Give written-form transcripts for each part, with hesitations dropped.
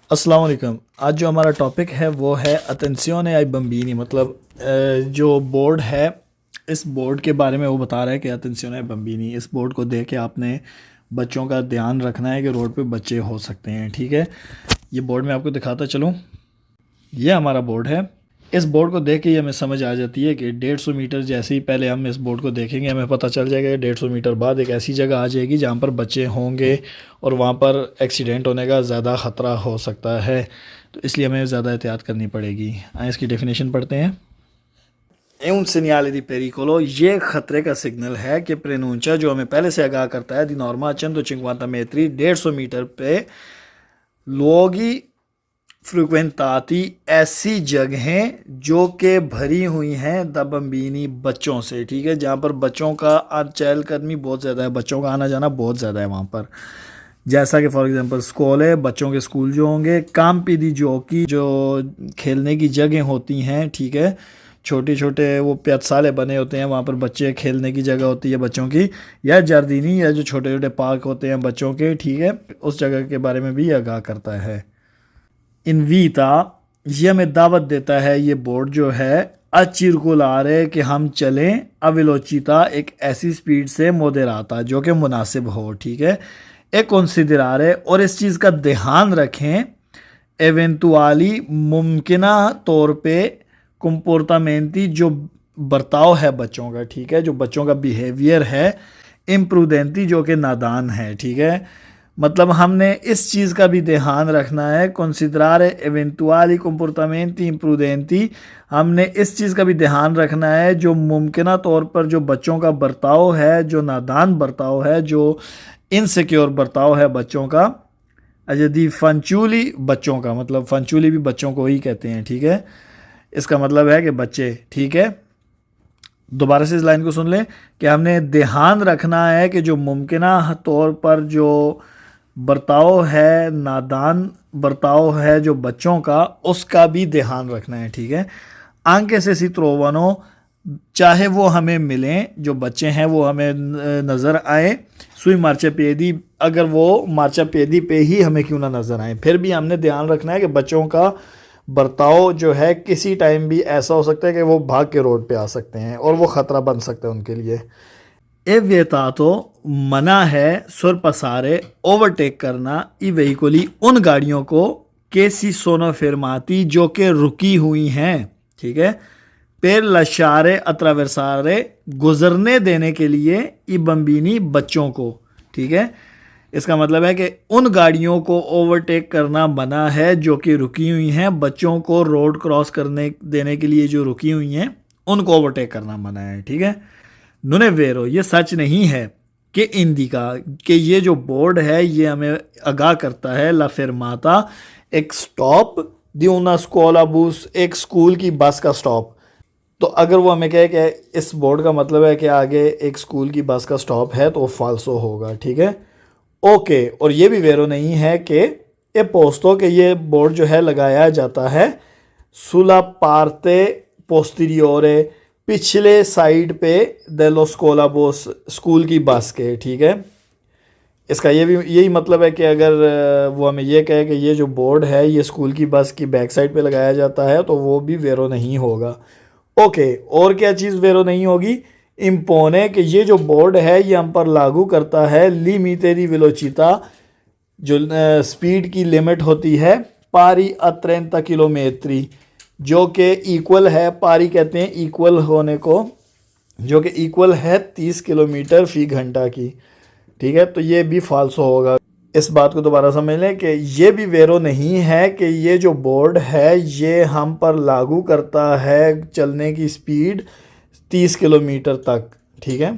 अस्सलाम वालेकुम। आज जो हमारा टॉपिक है वो है अटेंशियोने आई बम्बीनी, मतलब जो बोर्ड है इस बोर्ड के बारे में वो बता रहा है कि अटेंशियोने आई बम्बीनी, इस बोर्ड को देख के आपने बच्चों का ध्यान रखना है कि रोड पे बच्चे हो सकते हैं। ठीक है, ये बोर्ड मैं आपको दिखाता चलूँ। ये हमारा बोर्ड है। इस बोर्ड को देख के ही हमें समझ आ जाती है कि 150 मीटर जैसे ही पहले हम इस बोर्ड को देखेंगे हमें पता चल जाएगा कि 150 मीटर बाद एक ऐसी जगह आ जाएगी जहाँ पर बच्चे होंगे और वहाँ पर एक्सीडेंट होने का ज़्यादा ख़तरा हो सकता है, तो इसलिए हमें ज़्यादा एहतियात करनी पड़ेगी। आइए इसकी डेफिनेशन पढ़ते हैं। è un segnale di pericolo, ये खतरे का सिग्नल है कि प्रेनूंचा जो हमें पहले से आगाह करता है दी नॉर्मा 150 metri 150 मीटर पे luoghi फ्रिक्वेंताती ऐसी जगहें जो कि भरी हुई हैं द बम्बीनी बच्चों से। ठीक है, जहाँ पर बच्चों का चहलकदमी बहुत ज़्यादा है, बच्चों का आना जाना बहुत ज़्यादा है वहाँ पर। जैसा कि फॉर एग्जांपल स्कूल है, बच्चों के स्कूल जो होंगे, काम्पी जो की जो खेलने की जगह होती हैं। ठीक है, छोटे छोटे वो पियाज़ाले बने होते हैं, वहाँ पर बच्चे खेलने की जगह होती है बच्चों की, या जर्दीनी या जो छोटे छोटे पार्क होते हैं बच्चों के। ठीक है, उस जगह के बारे में भी आगाह करता है। इनवीता ये हमें दावत देता है, ये बोर्ड जो है अचिरकुलारे कि हम चलें अविलोचिता एक ऐसी स्पीड से मोदेराता जो कि मुनासिब हो। ठीक है, एक कंसिडरारे और इस चीज़ का ध्यान रखें एवेंटुअली मुमकिना तौर पे कंपोर्टामेंटी जो बर्ताव है बच्चों का। ठीक है, जो बच्चों का बिहेवियर है, इम्प्रूडेंटी जो कि नादान है। ठीक है, मतलब हमने इस चीज़ का भी ध्यान रखना है, कंसिडरारे एवेंटुअली कंपोर्टामेंटी इम्प्रूडेंटी, हमने इस चीज़ का भी ध्यान रखना है जो मुमकिना तौर पर जो बच्चों का बर्ताव है, जो नादान बर्ताव है, जो इनसिक्योर बर्ताव है बच्चों का। अच्छा दी फंचूली बच्चों का, मतलब फंचूली भी बच्चों को ही कहते हैं। ठीक है, इसका मतलब है कि बच्चे। ठीक है, दोबारा से इस लाइन को सुन लें कि हमने ध्यान रखना है कि जो मुमकिना तौर पर जो बर्ताव है, नादान बर्ताव है जो बच्चों का, उसका भी ध्यान रखना है। ठीक है, आंके से सी त्रोवनो, चाहे वो हमें मिलें, जो बच्चे हैं वो हमें नज़र आए, सुई मार्चा पेदी, अगर वो मार्चा पेदी पे ही हमें क्यों ना नज़र आए, फिर भी हमने ध्यान रखना है कि बच्चों का बर्ताव जो है किसी टाइम भी ऐसा हो सकता है कि वो भाग के रोड पे आ सकते हैं और वो ख़तरा बन सकता है उनके लिए। एव्यतातो मना है सुरपसारे ओवरटेक करना ई वेहिकुली उन गाड़ियों को केसी सोनो फिरमाती जो कि रुकी हुई हैं। ठीक है, पेर लशारे अत्रावेसारे गुजरने देने के लिए ई बम्बीनी बच्चों को। ठीक है, इसका मतलब है कि उन गाड़ियों को ओवरटेक करना मना है जो कि रुकी हुई हैं, बच्चों को रोड क्रॉस करने देने के लिए जो रुकी हुई हैं उनको ओवरटेक करना मना है। ठीक है, नुने वेरो ये सच नहीं है कि इंडिका कि ये जो बोर्ड है ये हमें आगाह करता है ला फिरमाता एक स्टॉप दी उना स्कूला बस, एक स्कूल की बस का स्टॉप। तो अगर वो हमें कहे कि इस बोर्ड का मतलब है कि आगे एक स्कूल की बस का स्टॉप है तो वो फाल्सो होगा। ठीक है, ओके, और ये भी वेरो नहीं है कि ये पोस्टो कि ये बोर्ड जो है लगाया जाता है सुला पार्ते पोस्टीरियोरे पिछले साइड पे देलो स्कोला बोस स्कूल की बस के। ठीक है, इसका ये भी यही मतलब है कि अगर वो हमें ये कहे कि ये जो बोर्ड है ये स्कूल की बस की बैक साइड पे लगाया जाता है तो वो भी वेरो नहीं होगा। ओके, और क्या चीज़ वेरो नहीं होगी, इम्पोने कि ये जो बोर्ड है ये हम पर लागू करता है लिमिटे दी वेलोचिता, जो स्पीड की लिमिट होती है पारी a 30 किलोमीटर, जो कि इक्वल है, पारी कहते हैं इक्वल होने को, जो कि इक्वल है 30 किलोमीटर फी घंटा की। ठीक है, तो ये भी फाल्सो होगा। इस बात को दोबारा समझ लें कि ये भी वेरो नहीं है कि ये जो बोर्ड है ये हम पर लागू करता है चलने की स्पीड 30 किलोमीटर तक। ठीक है,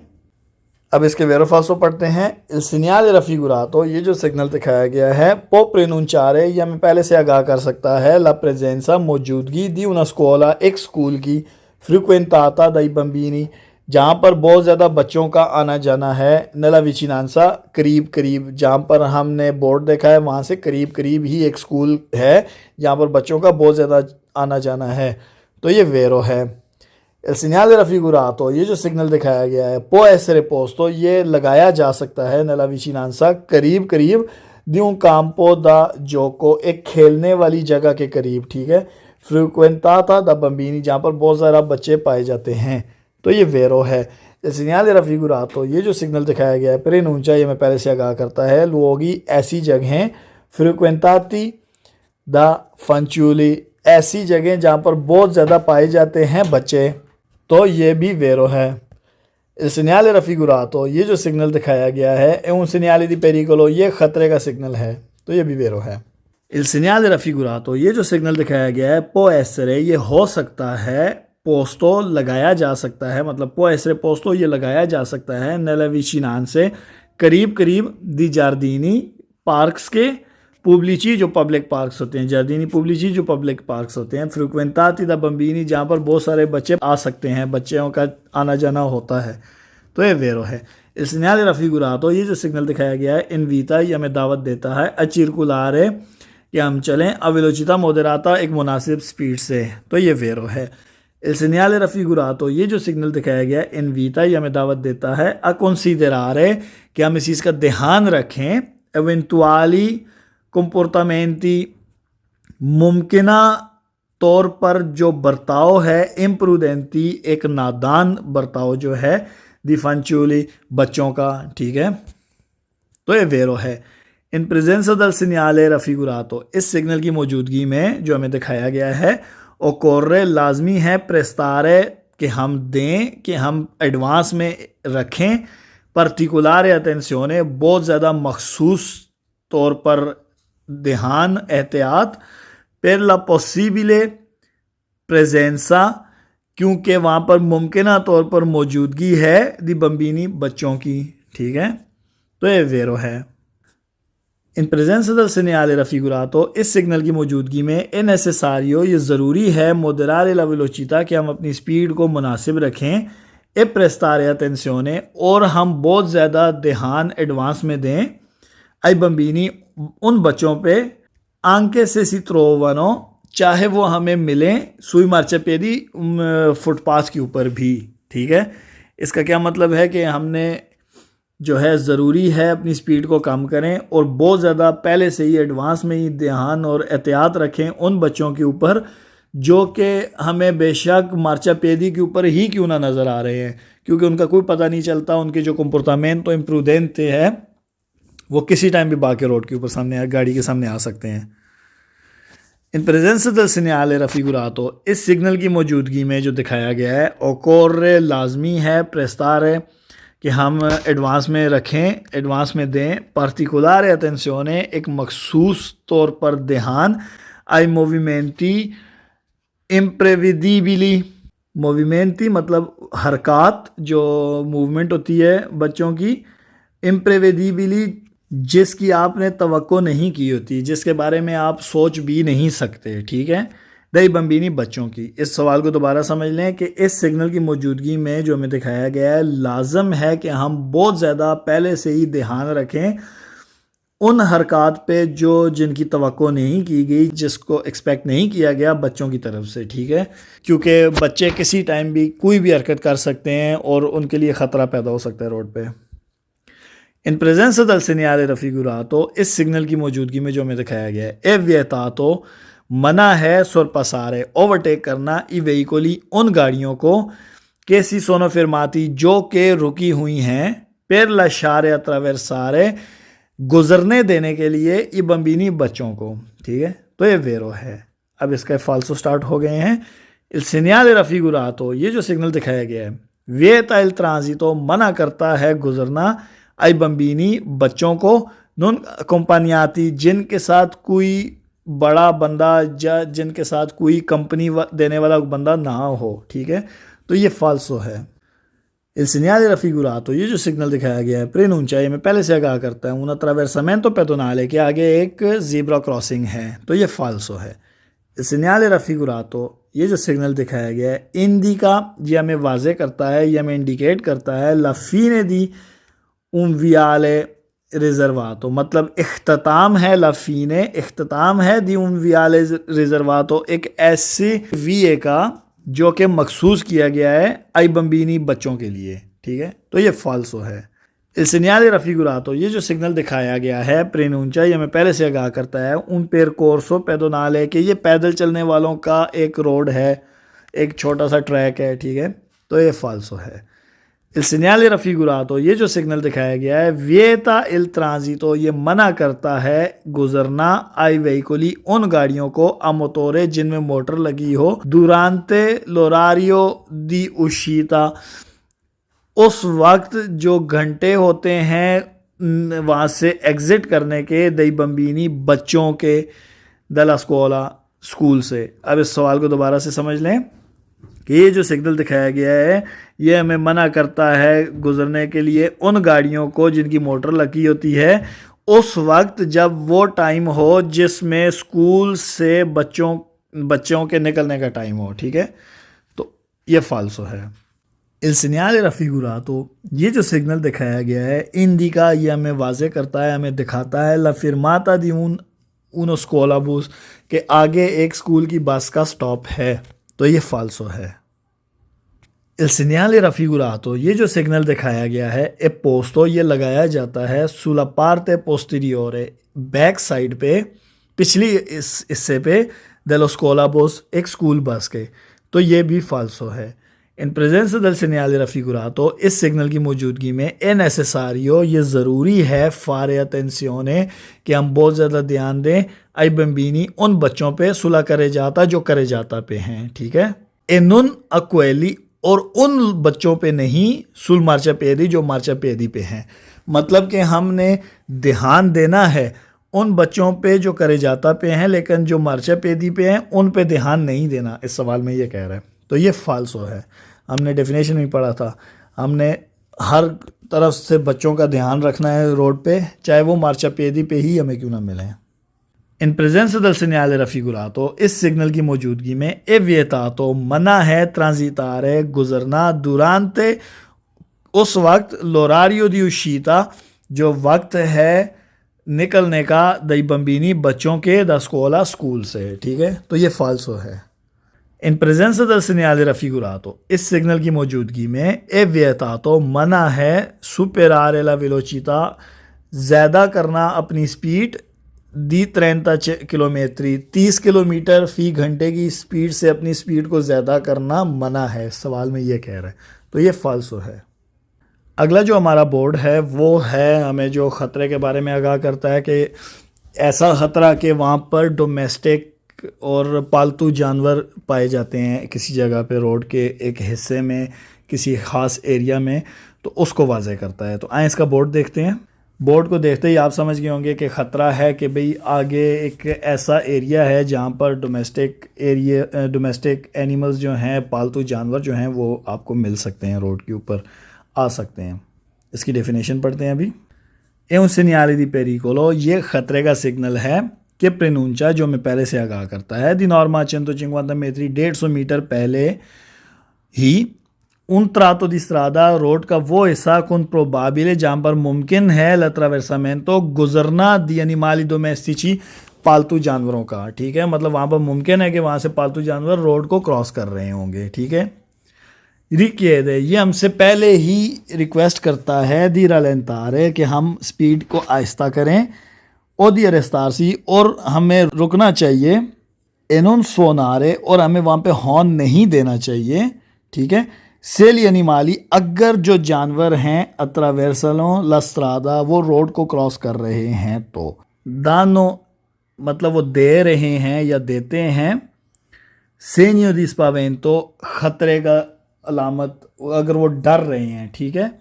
अब इसके वेरो फाल्सो पढ़ते हैं। इल सिग्नale raffigurato, ये जो सिग्नल दिखाया गया है पो प्रेनुंचारे, ये हमें पहले से आगाह कर सकता है ला प्रेजेंसा मौजूदगी दी उना स्कूला एक स्कूल की, फ्रिक्वेंताता दई बम्बीनी जहाँ पर बहुत ज़्यादा बच्चों का आना जाना है, नला विचिनांसा करीब करीब, जहाँ पर हमने बोर्ड देखा है वहाँ से करीब करीब ही एक स्कूल है जहाँ पर बच्चों का बहुत ज़्यादा आना जाना है, तो ये वेरो है। Il segnale raffigurato, ये जो सिग्नल दिखाया गया है, può essere posto, ये लगाया जा सकता है nella vicinanza, करीब करीब di un campo da gioco, एक खेलने वाली जगह के करीब, ठीक है, frequentata da bambini, जहाँ पर बहुत ज़्यादा बच्चे पाए जाते हैं, तो ये वेरो है। Il segnale raffigurato, ये जो सिग्नल दिखाया गया है, preannuncia, ये मैं पहले से आगाह करता है, luoghi, ऐसी जगहें, frequentati da fanciulli, ऐसी जगह जहाँ पर बहुत ज़्यादा पाए जाते हैं बच्चे, तो ये भी वेरो है। Il segnale raffigurato, ये जो सिग्नल दिखाया गया है, è un segnale di pericolo, ये खतरे का सिग्नल है, तो ये भी वेरो है। Il segnale raffigurato, ये जो सिग्नल दिखाया गया है, può essere, ये हो सकता है, posto लगाया जा सकता है, मतलब può essere posto, ये लगाया जा सकता है, nelle vicinanze, करीब करीब di giardini, पार्क्स के, पुब्लिची जो पब्लिक पार्क्स होते हैं, जर्दीनी पुब्लिची जो पब्लिक पार्क्स होते हैं, फ्रिक्वेंटाती दा बम्बीनी, जहाँ पर बहुत सारे बच्चे आ सकते हैं, बच्चों का आना जाना होता है, तो ये वेरो है। इस segnale raffigurato, ये जो सिग्नल दिखाया गया है, इनवीटा, ये हमें दावत देता है, a circolare, कि हम चलें a velocità moderata, एक मुनासिब स्पीड से, तो ये वेरो है। Il segnale raffigurato, ये जो सिग्नल दिखाया गया है, इनवीटा, ये हमें दावत देता है a considerare, कि हम इस चीज़ का ध्यान रखें, eventuali कंपोर्टामेंटी, मुमकिना तौर पर जो बर्ताव है, इम्प्रूडेंटी, एक नादान बर्ताव जो है, दी फंचूली, बच्चों का, ठीक है, तो ये वेरो है। इन प्रेजेंस दल सिग्नले रफिगुरातो, इस सिग्नल की मौजूदगी में जो हमें दिखाया गया है, ओकोर्रे लाजमी है, प्रेस्तारे, कि हम दें, कि हम एडवांस में रखें, पर्टिकुलर अटेंशियोने, बहुत ज़्यादा मखसूस तौर पर ध्यान, एहतियात, per la possibile presenza, क्योंकि वहाँ पर मुमकिना तौर पर मौजूदगी है, दी बम्बीनी, बच्चों की, ठीक है, तो ये वेरो है। इन प्रेजेंस दल segnale raffigurato, इस सिग्नल की मौजूदगी में è necessario, ये ज़रूरी है, moderare la velocità, कि हम अपनी स्पीड को मुनासिब रखें, e prestare attenzione, और हम बहुत ज़्यादा ध्यान एडवांस में दें, ai bambini, उन बच्चों पे, आंके से सी त्रोवनो, चाहे वो हमें मिलें सुई मार्चेपेदी फुटपाथ के ऊपर भी, ठीक है। इसका क्या मतलब है कि हमने जो है ज़रूरी है अपनी स्पीड को कम करें और बहुत ज़्यादा पहले से ही एडवांस में ही ध्यान और एहतियात रखें उन बच्चों के ऊपर जो कि हमें बेशक मार्चापेदी के ऊपर ही क्यों ना नज़र आ रहे हैं, क्योंकि उनका कोई पता नहीं चलता, उनके जो कंपोर्टामेंट इम्प्रूडेंट है वो किसी टाइम भी बाकी रोड के ऊपर सामने गाड़ी के सामने आ सकते हैं। इन प्रेजेंस दल segnale raffigurato, इस सिग्नल की मौजूदगी में जो दिखाया गया है, occorre लाजमी है, prestare, कि हम एडवांस में रखें, एडवांस में दें, particolare attenzione, एक मखसूस तौर पर ध्यान, ai movimenti imprevedibili, movimenti मतलब हरकत, जो मूवमेंट होती है बच्चों की, imprevedibili, जिसकी आपने तवक्को नहीं की होती, जिसके बारे में आप सोच भी नहीं सकते, ठीक है, दई बम्बीनी, बच्चों की। इस सवाल को दोबारा समझ लें कि इस सिग्नल की मौजूदगी में जो हमें दिखाया गया है, लाजम है कि हम बहुत ज़्यादा पहले से ही ध्यान रखें उन हरकत पे जो जिनकी तवक्को नहीं की गई, जिसको एक्सपेक्ट नहीं किया गया बच्चों की तरफ से, ठीक है, क्योंकि बच्चे किसी टाइम भी कोई भी हरकत कर सकते हैं और उनके लिए ख़तरा पैदा हो सकता है रोड पे। इन प्रेजेंस दल segnale raffigurato, इस सिग्नल की मौजूदगी में जो हमें दिखाया गया है, è vietato, मना है, sorpassare, ओवरटेक करना, i veicoli, उन गाड़ियों को, che si sono fermati, जो के रुकी हुई हैं, per lasciare attraversare, गुजरने देने के लिए, i bambini, बच्चों को, ठीक है, तो ये वेरो है। अब इसका फाल्सो स्टार्ट हो गए हैं। il segnale raffigurato, ये जो सिग्नल दिखाया गया है, vieta il transito, मना करता है गुजरना, आई बम्बीनी, बच्चों को, नॉन कंपनियाती, जिनके साथ कोई बड़ा बंदा या जिनके साथ कोई कंपनी देने वाला बंदा ना हो, ठीक है, तो ये फाल्सो है। il segnale raffigurato, ये जो सिग्नल दिखाया गया है, preannuncia, मैं पहले से आगाह करता हूँ, un attraversamento pedonale, के आगे एक ज़ीब्रा क्रॉसिंग है, तो ये फाल्सो है। il segnale raffigurato, ये जो सिग्नल दिखाया गया है, indica, ये हमें वाज़े करता है, ये हमें इंडिकेट करता है, la fine di un viale रिजर्वातो, मतलब इख्तिताम है, लफीने इख्तिताम है, दी उन वियाले रिजर्वातो, एक ऐसे वीए का जो कि मखसूस किया गया है आई बम्बीनी बच्चों के लिए, ठीक है, तो ये फाल्सो है। Il segnale raffigurato, ये जो सिग्नल दिखाया गया है प्रेनूंचा, ये हमें पहले से आगाह करता है उन percorso pedonale कि ये पैदल चलने वालों का एक रोड है, एक छोटा सा ट्रैक है, ठीक है, तो ये फाल्सो है। Il segnale raffigurato, ये जो सिग्नल दिखाया गया है vieta il transito, ये मना करता है गुजरना आई veicoli उन गाड़ियों को a motore जिनमें मोटर लगी हो durante l'orario di uscita, उस वक्त जो घंटे होते हैं वहाँ से एग्ज़िट करने के दई बम्बीनी बच्चों के दला स्कोला स्कूल से। अब इस सवाल को दोबारा से समझ लें कि ये जो सिग्नल दिखाया गया है ये हमें मना करता है गुजरने के लिए उन गाड़ियों को जिनकी मोटर लगी होती है उस वक्त जब वो टाइम हो जिसमें स्कूल से बच्चों के निकलने का टाइम हो, ठीक है, तो ये फाल्सो है। Il segnale raffigurato, ये जो सिग्नल दिखाया गया है इंडिका, ये हमें वाज़े करता है, हमें दिखाता है ला फिर्माता दी उनो स्कोला बस के आगे एक स्कूल की बस का स्टॉप है, तो ये फाल्सो है। Il segnale raffigurato, ये जो सिग्नल दिखाया गया है ए पोस्टो, ये लगाया जाता है sulla parte posteriore, back side पे, पिछली इस हिस्से पे dello scuola bus, एक स्कूल बस के, तो ये भी फाल्सो है। In presence del segnale raffigurato, इस सिग्नल की मौजूदगी में è necessario, ये ज़रूरी है fare attenzione कि हम बहुत ज़्यादा ध्यान दें ai bambini उन बच्चों पे सुला करे जाता जो करे जाता पे हैं, ठीक है, e non a quelli और उन बच्चों पे नहीं सुल मार्चा पेदी जो मार्चा पेदी पे हैं, मतलब कि हमने ध्यान देना है उन बच्चों पे जो करे जाता पे हैं लेकिन जो मार्चा पेदी पे हैं उन पे ध्यान नहीं देना, इस सवाल में ये कह रहा है, तो ये फाल्सो है। हमने डेफिनेशन भी पढ़ा था, हमने हर तरफ से बच्चों का ध्यान रखना है रोड पे, चाहे वो मार्चा पेदी पे ही हमें क्यों ना मिले। In presence del segnale raffigurato, इस सिग्नल की मौजूदगी में ए vietato, मना है ट्रांजिटारे गुजरना durante उस वक्त l'orario di uscita, जो वक्त है निकलने का दई बम्बीनी बच्चों के दा स्कोला स्कूल से, ठीक है, तो ये फाल्सो है। In presence del segnale raffigurato, इस सिग्नल की मौजूदगी में ए vietato, मना है superare la velocità, ज़्यादा करना अपनी स्पीड दी 30 किलोमीटर 30 किलोमीटर फी घंटे की स्पीड से अपनी स्पीड को ज़्यादा करना मना है, सवाल में ये कह रहा है, तो ये फाल्सो है। अगला जो हमारा बोर्ड है वो है हमें जो ख़तरे के बारे में आगाह करता है कि ऐसा ख़तरा कि वहाँ पर डोमेस्टिक और पालतू जानवर पाए जाते हैं किसी जगह पे रोड के एक हिस्से में किसी ख़ास एरिया में, तो उसको वाज़े करता है। तो आए इसका बोर्ड देखते हैं। बोर्ड को देखते ही आप समझ गए होंगे कि ख़तरा है कि भाई आगे एक ऐसा एरिया है जहाँ पर डोमेस्टिक एनिमल्स जो हैं, पालतू जानवर जो हैं वो आपको मिल सकते हैं, रोड के ऊपर आ सकते हैं। इसकी डेफिनेशन पढ़ते हैं अभी। ए un segnale di pericolo, ये ख़तरे का सिग्नल है कि प्रेनूंचा जो हमें पहले से आगाह करता है दी नॉर्मा 150 metri 150 मीटर पहले ही उन त्रातो दी स्ट्रादा, रोड का वो हिस्सा कौन प्रोबाबिले जहाँ पर मुमकिन है l'attraversamento गुजरना दी एनिमाली डोमेस्टिची, पालतू जानवरों का, ठीक है, मतलब वहाँ पर मुमकिन है कि वहाँ से पालतू जानवर रोड को क्रॉस कर रहे होंगे, ठीक है। रिक्वेद, ये हमसे पहले ही रिक्वेस्ट करता है दी रलेंतारे कि हम स्पीड को आहिस्ता करें, और दी अरेस्तारसी और हमें रुकना चाहिए, एनोन सोनारे और हमें वहाँ पे हॉर्न नहीं देना चाहिए, ठीक है, सेली एनिमाली अगर जो जानवर हैं अत्रावेर्सलों लस्त्रादा वो रोड को क्रॉस कर रहे हैं, तो दानो मतलब वो दे रहे हैं या देते हैं, सेनियो दी स्पावेंतो खतरे का अलामत, अगर वो डर रहे हैं, ठीक है,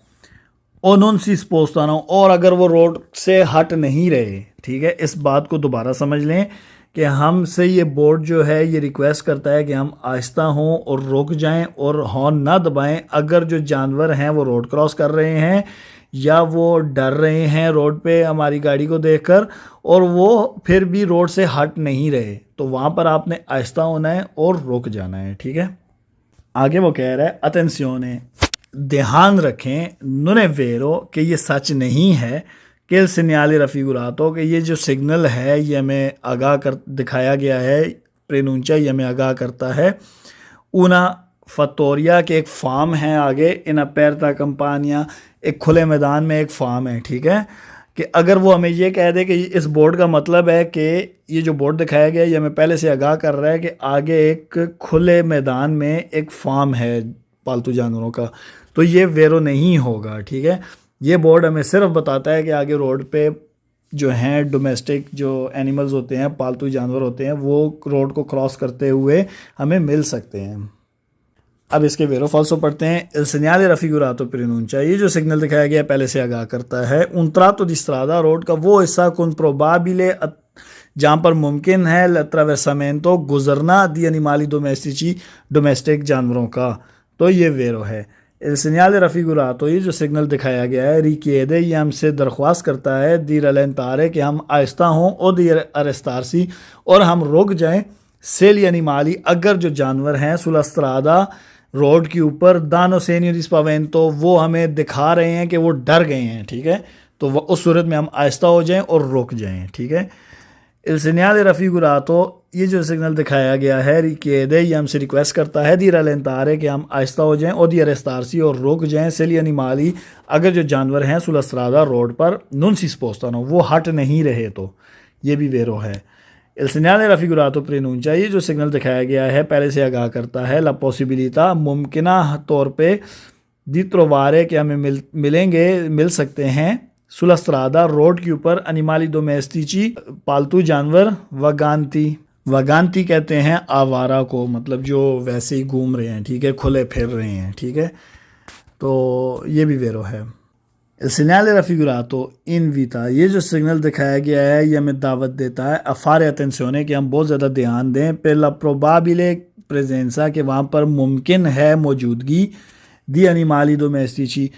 और नॉन सी स्पोस्ताना और अगर वो रोड से हट नहीं रहे, ठीक है। इस बात को दोबारा समझ लें कि हमसे ये बोर्ड जो है ये रिक्वेस्ट करता है कि हम आहिस्ता हों और रुक जाएं और हॉर्न ना दबाएं अगर जो जानवर हैं वो रोड क्रॉस कर रहे हैं या वो डर रहे हैं रोड पे हमारी गाड़ी को देखकर और वो फिर भी रोड से हट नहीं रहे, तो वहाँ पर आपने आहिस्ता होना है और रुक जाना है, ठीक है। आगे वो कह रहा है अटेंशियोने, ध्यान रखें, नोने वेरो कि ये सच नहीं है कि il segnale raffigurato कि ये जो सिग्नल है ये हमें आगाह कर दिखाया गया है, प्रेनूंचा ये हमें आगाह करता है ऊना फतोरिया के एक फार्म है आगे, इन अपेरता कंपानिया, एक खुले मैदान में एक फार्म है, ठीक है। कि अगर वो हमें ये कह दे कि इस बोर्ड का मतलब है कि ये जो बोर्ड दिखाया गया है ये हमें पहले से आगाह कर रहा है कि आगे एक खुले मैदान में एक फार्म है पालतू जानवरों का, तो ये वेरो नहीं होगा, ठीक है। ये बोर्ड हमें सिर्फ बताता है कि आगे रोड पे जो हैं डोमेस्टिक जो एनिमल्स होते हैं, पालतू जानवर होते हैं, वो रोड को क्रॉस करते हुए हमें मिल सकते हैं। अब इसके वेरो फॉल्सो पढ़ते हैं। Il segnale raffigurato preannuncia, ये जो सिग्नल दिखाया गया है पहले से आगाह करता है। Un tratto di strada, road का वो हिस्सा con probabile जहाँ पर मुमकिन है l'attraversamento, गुजरना दी animali domestici, डोमेस्टिक जानवरों का, तो ये वेरो है। Il segnale raffigurato, ये जो सिग्नल दिखाया गया है, richiede, ये हमसे दरख्वास्त करता है di rallentare, कि हम आहिस्ता हों, और di arrestarsi, और हम रुक जाएं, से li animali, अगर जो जानवर हैं sulla strada, रोड के ऊपर, दानो सेनियो di spavento, वो हमें दिखा रहे हैं कि वो डर गए हैं, ठीक है। तो उस सूरत में हम आहिस्ता हो जाएं और रुक जाएं, ठीक है। Il segnale raffigurato, ये जो सिग्नल दिखाया गया है, richiede, ये हमसे रिक्वेस्ट करता है di rallentare, कि हम आहिस्ता हो जाएं, और di arrestarsi, और रुक जाएं, से gli animali, अगर जो जानवर हैं sulla strada, रोड पर, non si spostano, वो हट नहीं रहे, तो ये भी वेरो है। Il segnale raffigurato preannuncia, ये जो सिग्नल दिखाया गया है पहले से आगाह करता है la possibilità, मुमकिना तौर पे, di trovare, कि हमें मिल सकते हैं sulla strada, रोड के ऊपर, animali domestici, पालतू जानवर, vaganti कहते हैं आवारा को, मतलब जो वैसे ही घूम रहे हैं, ठीक है, खुले फिर रहे हैं, ठीक है। तो ये भी वेरो है। Il segnale raffigurato invita, ये जो सिग्नल दिखाया गया है ये हमें दावत देता है a fare attenzione, कि हम बहुत ज़्यादा ध्यान दें, per la probabile presenza, कि वहाँ पर मुमकिन है मौजूदगी, di animali domestici,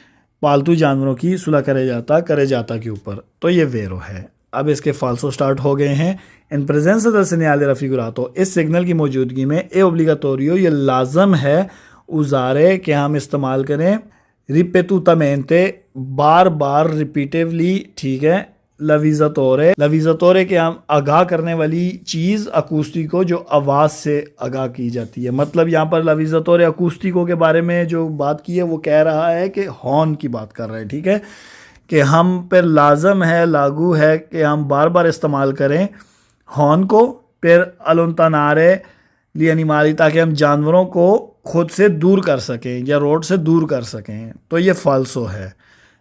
पालतू जानवरों की, सुलह करे जाता के ऊपर, तो ये वेरो है। अब इसके फाल्सो स्टार्ट हो गए हैं। इन presenza del segnale raffigurato, इस सिग्नल की मौजूदगी में ए ओब्लिगाटोरियो, ये लाजम है, उजारे, कि हम इस्तेमाल करें, रिपेटूटामेंटे, बार बार, रिपीटिवली, ठीक है, लविज़ातोरे के हम आगाह करने वाली चीज़, अकूस्टिको, जो आवाज़ से आगाह की जाती है। मतलब यहाँ पर लविज़ातोरे अकूस्टिको के बारे में जो बात की है वो कह रहा है कि हॉर्न की बात कर रहा है, ठीक है, कि हम पर लाजम है, लागू है कि हम बार बार इस्तेमाल करें हॉर्न को, फिर अलोंतानारे ली एनिमाली, ताकि हम जानवरों को खुद से दूर कर सकें या रोड से दूर कर सकें, तो ये फाल्सो है।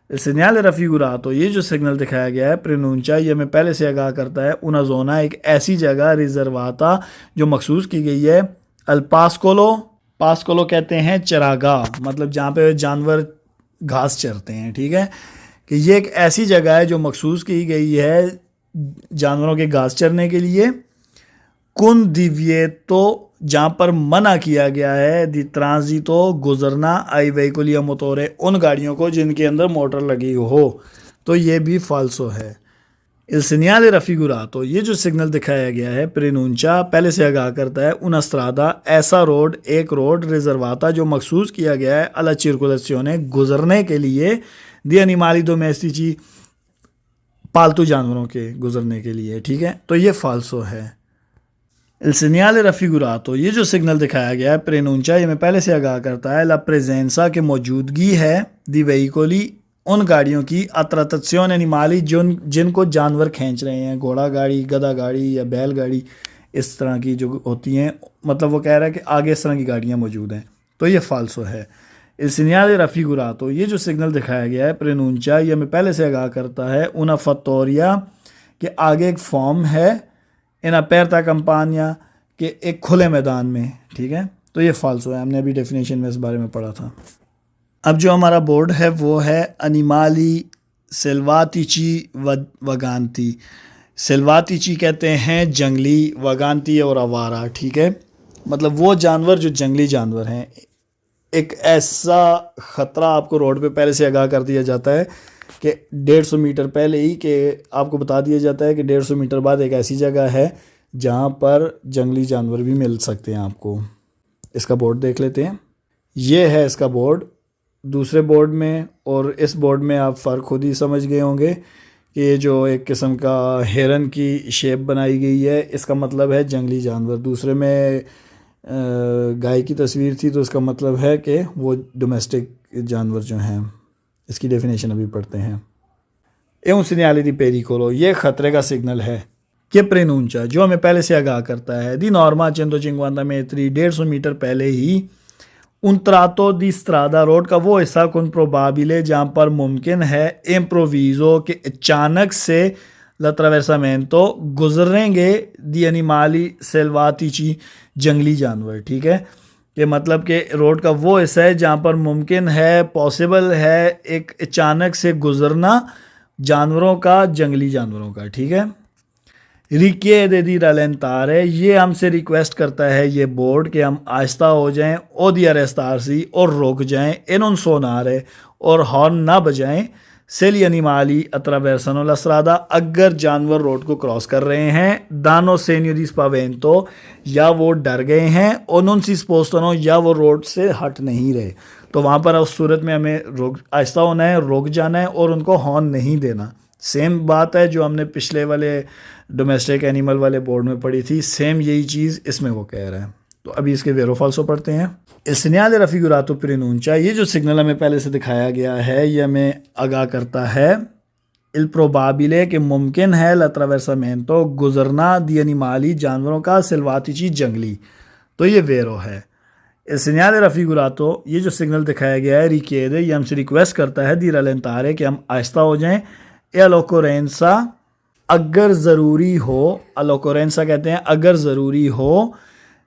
segnale raffigurato, ये जो सिग्नल दिखाया गया है preannuncia, ये हमें पहले से आगाह करता है una zona, एक ऐसी जगह रिजर्वाता, जो मखसूस की गई है, al pascolo कहते हैं चरागाह, मतलब जहाँ पे जानवर घास चरते हैं, ठीक है, कि ये एक ऐसी जगह है जो मखसूस की गई है जानवरों के घास चरने के लिए, कुन divieto, जहाँ पर मना किया गया है, दी ट्रांजिटो, गुजरना, आई वेहिकुलिया मोटोरे, उन गाड़ियों को जिनके अंदर मोटर लगी हो, तो ये भी फाल्सो है। Il segnale raffigurato, ये जो सिग्नल दिखाया गया है preannuncia, पहले से आगाह करता है una strada, ऐसा रोड, एक रोड, रिजर्वाता, जो मखसूस किया गया है alla circolazione, गुजरने के लिए, di animali domestici, पालतू जानवरों के गुजरने के लिए, ठीक है, तो ये फाल्सो है। Il segnale raffigurato, ये जो सिग्नल दिखाया गया है preannuncia, ये में पहले से आगाह करता है la presenza, के मौजूदगी है, di veicoli, उन गाड़ियों की, attrazione animali, जिनको जानवर खींच रहे हैं, घोड़ा गाड़ी, गधा गाड़ी या बैल गाड़ी, इस तरह की जो होती हैं, मतलब वो कह रहा है कि आगे इस तरह की गाड़ियाँ मौजूद हैं, तो ये फाल्सो है। Il segnale raffigurato, ये जो सिग्नल दिखाया गया है preannuncia, ये में पहले से आगाह करता है una fattoria, कि आगे एक फॉर्म है, इन अपेरता कंपानिया, के एक खुले मैदान में, ठीक है, तो ये फाल्सो है, हमने अभी डेफिनेशन में इस बारे में पढ़ा था। अब जो हमारा बोर्ड है वो है अनिमाली सेल्वातिची वगांती। सेल्वातिची कहते हैं जंगली, वगांती और आवारा, ठीक है, मतलब वो जानवर जो जंगली जानवर हैं। एक ऐसा ख़तरा आपको रोड पे पहले से आगाह कर दिया जाता है कि 150 मीटर पहले ही, कि आपको बता दिया जाता है कि 150 मीटर बाद एक ऐसी जगह है जहाँ पर जंगली जानवर भी मिल सकते हैं आपको। इसका बोर्ड देख लेते हैं। ये है इसका बोर्ड, दूसरे बोर्ड में और इस बोर्ड में आप फ़र्क खुद ही समझ गए होंगे कि ये जो एक किस्म का हिरन की शेप बनाई गई है, इसका मतलब है जंगली जानवर। दूसरे में गाय की तस्वीर थी, तो इसका मतलब है कि वो डोमेस्टिक जानवर जो हैं। इसकी डेफिनेशन अभी पढ़ते हैं। ए un segnale di pericolo, ये खतरे का सिग्नल है। कि preannuncia, जो हमें पहले से आगाह करता है। दी नॉर्मा 150 metri, 150 मीटर पहले ही un tratto di strada, road का वो हिस्सा con probabile जहाँ पर मुमकिन है improvviso कि अचानक से l'attraversamento गुजरेंगे दी animali selvatici, जंगली जानवर। ठीक है, कि मतलब कि रोड का वो हिस्सा है जहाँ पर मुमकिन है, पॉसिबल है एक अचानक से गुजरना जानवरों का, जंगली जानवरों का। ठीक है, रिक्वेस्ट दी रलेंतारे, ये हमसे रिक्वेस्ट करता है ये बोर्ड कि हम आहिस्ता हो जाएं, ओ दी अरेस्तारसी, और रुक जाएं, एनोन सोनारे, और हॉर्न ना बजाएं, सेली अनिमाली अत्रावेर्सनो ला स्ट्रादा, अगर जानवर रोड को क्रॉस कर रहे हैं, दानो सेन्यो दी स्पावेंतो, या वो डर गए हैं, ओनोन सी स्पोस्टनो, या वो रोड से हट नहीं रहे। तो वहाँ पर उस सूरत में हमें आहिस्ता होना है, रुक जाना है, और उनको हॉर्न नहीं देना। सेम बात है जो हमने पिछले वाले डोमेस्टिक एनिमल वाले बोर्ड में पढ़ी थी, सेम यही चीज़ इसमें वो कह रहा है। तो अभी इसके वेरो फाल्सो पढ़ते हैं। इल segnale raffigurato preannuncia, ये जो सिग्नल हमें पहले से दिखाया गया है, ये हमें आगाह करता है इल प्रोबाबिले कि मुमकिन है l'attraversamento, गुजरना दी animali, जानवरों का, selvatici, जंगली। तो ये वेरो है। इल segnale raffigurato, ये जो सिग्नल दिखाया गया है, रिक्वेस्ट, ये हमसे रिक्वेस्ट करता है दी rallentare कि हम आहिस्ता हो जाएं, e all'occorrenza, अगर ज़रूरी हो, all'occorrenza कहते हैं अगर ज़रूरी हो,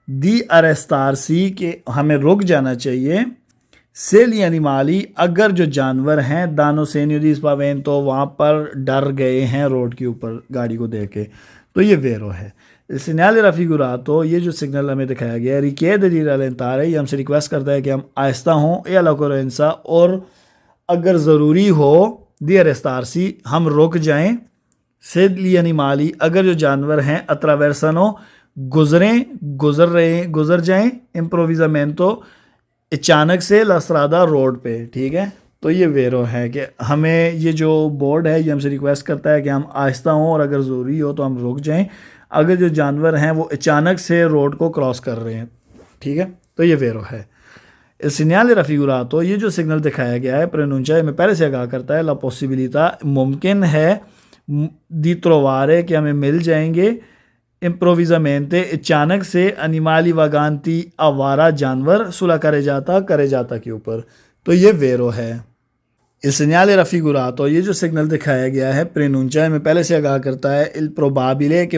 दी अरेस्तारसी के हमें रुक जाना चाहिए, सेली अनिमाली, अगर जो जानवर हैं, दानो सेनियो दी स्पावेन, तो वहाँ पर डर गए हैं रोड के ऊपर गाड़ी को देख के। तो ये वेरो है। segnale raffigurato, ये जो सिग्नल हमें दिखाया गया है, रिक्वेस्ट दी रलेंतारे, ये हमसे रिक्वेस्ट करता है कि हम आहिस्ता हों, e all'occorrenza, और अगर ज़रूरी हो, दी अरेस्तारसी, हम रुक जाएं, सेली अनिमाली, अगर जो जानवर हैं, अत्रावेर्सनो, गुजर जाएं, इम्प्रोविजामेंटो, अचानक से लस्त्रादा, रोड पे। ठीक है, तो ये वेरो है कि हमें ये जो बोर्ड है ये हमसे रिक्वेस्ट करता है कि हम आहिस्ता हों, और अगर ज़रूरी हो तो हम रुक जाएं, अगर जो जानवर हैं वो अचानक से रोड को क्रॉस कर रहे हैं। ठीक है, तो ये वेरो है। इल segnale raffigurato, ये जो सिग्नल दिखाया गया है, preannuncia, में पहले से आगाह करता है, la possibilità, मुमकिन है, दी trovare, कि हमें मिल जाएंगे, improvvisamente, अचानक से, animali vaganti, आवारा जानवर, sulla carreggiata के ऊपर। तो ये वेरो है। इल segnale raffigurato, ये जो सिग्नल दिखाया गया है, preannuncia, में पहले से आगाह करता है, il probabile, कि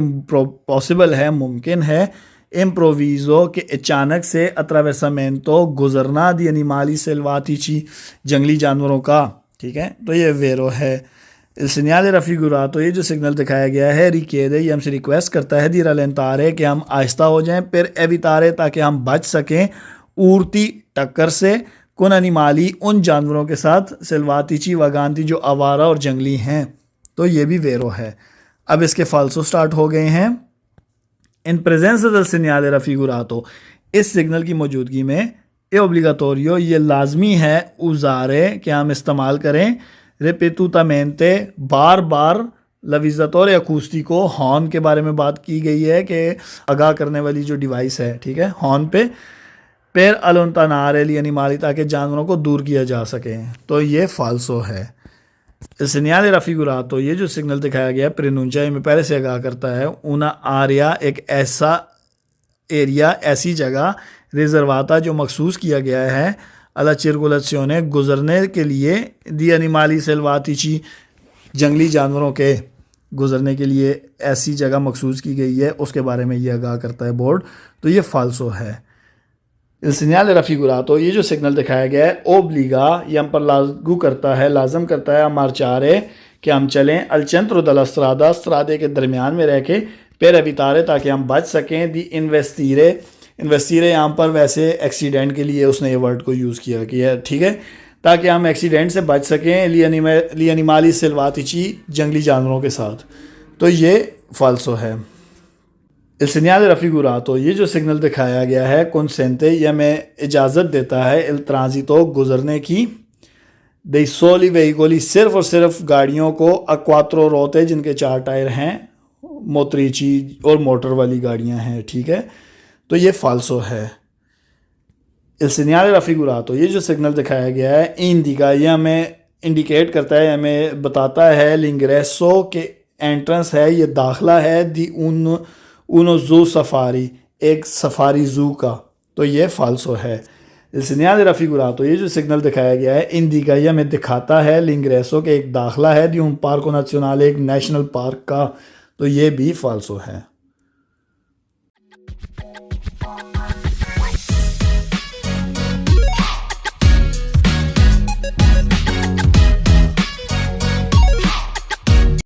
पॉसिबल है, मुमकिन है, इम्प्रोविज़ो, के अचानक से, अत्रावेर्सामेंटो, गुजरना दी animali selvatici, जंगली जानवरों का। ठीक है, तो ये वेरो है। इल segnale raffigurato, ये जो सिग्नल दिखाया गया है, रिक्वेस्ट, ये हमसे रिक्वेस्ट करता है दी रलेंतारे, कि हम आहिस्ता हो जाएं, फिर एवितारे, ताकि हम बच सकें, उड़ती टक्कर से, कुन animali, उन जानवरों के साथ, selvatici vaganti, जो आवारा और जंगली हैं। तो ये भी वेरो है। अब इसके फाल्सो स्टार्ट हो गए हैं। इन presenza del segnale raffigurato, इस सिग्नल की मौजूदगी में, ए ओब्लिगाटोरियो, ये लाजमी है, उजारे, कि हम इस्तेमाल करें, रिपीटutamente, बार बार, लविज़ातोरे अकूस्टिको, हॉर्न के बारे में बात की गई है कि आगाह करने वाली जो डिवाइस है, ठीक है, हॉर्न पे, पेर अलोंतानारे ली animali, ताकि जानवरों को दूर किया जा सके। तो ये फाल्सो है। इल segnale raffigurato, ये जो सिग्नल दिखाया गया है, preannuncia, में पहले से आगाह करता है, una area, एक ऐसा एरिया, ऐसी जगह, रिजर्वाता, जो मखसूस किया गया है, alla circolazione, गुजरने के लिए, दी animali selvatici, जंगली जानवरों के गुजरने के लिए ऐसी जगह मखसूस की गई है, उसके बारे में ये आगाह करता है बोर्ड। तो ये फाल्सो है। इल segnale raffigurato, ये जो सिग्नल दिखाया गया है, ओब्लिगा, ये हम पर लागू करता है, लाजम करता है, मार्चारे, कि हम चलें, अल centro della strada, स्त्रादे के दरमियान में रह के, per evitare, ताकि हम बच सकें, दी investire, यहाँ पर वैसे एक्सीडेंट के लिए उसने ये वर्ड को यूज़ किया है। ठीक है, ताकि हम एक्सीडेंट से बच सकें, ली animali selvatici, जंगली जानवरों के साथ। तो ये फाल्सो है। इल segnale raffigurato, ये जो सिग्नल दिखाया गया है, consente, यह हमें इजाज़त देता है, il transito, गुजरने की, dei soli veicoli, सिर्फ और सिर्फ गाड़ियों को, a quattro ruote, जिनके 4 टायर हैं, मोटरिची, और मोटर वाली गाड़ियां हैं। ठीक है, तो ये फाल्सो है। il segnale raffigurato, ये जो सिग्नल दिखाया गया है, इंडिका, ये हमें इंडिकेट करता है, हमें बताता है लिंग्रेसो के एंट्रेंस है, ये दाखला है दी उनो जू सफारी, एक सफारी जू का, तो ये फाल्सो है। il segnale raffigurato, ये जो सिग्नल दिखाया गया है, इंडिका, ये हमें दिखाता है लिंग्रेसो के एक दाखला है दी un पार्को नेशनल, एक नेशनल पार्क का, तो ये भी फाल्सो है।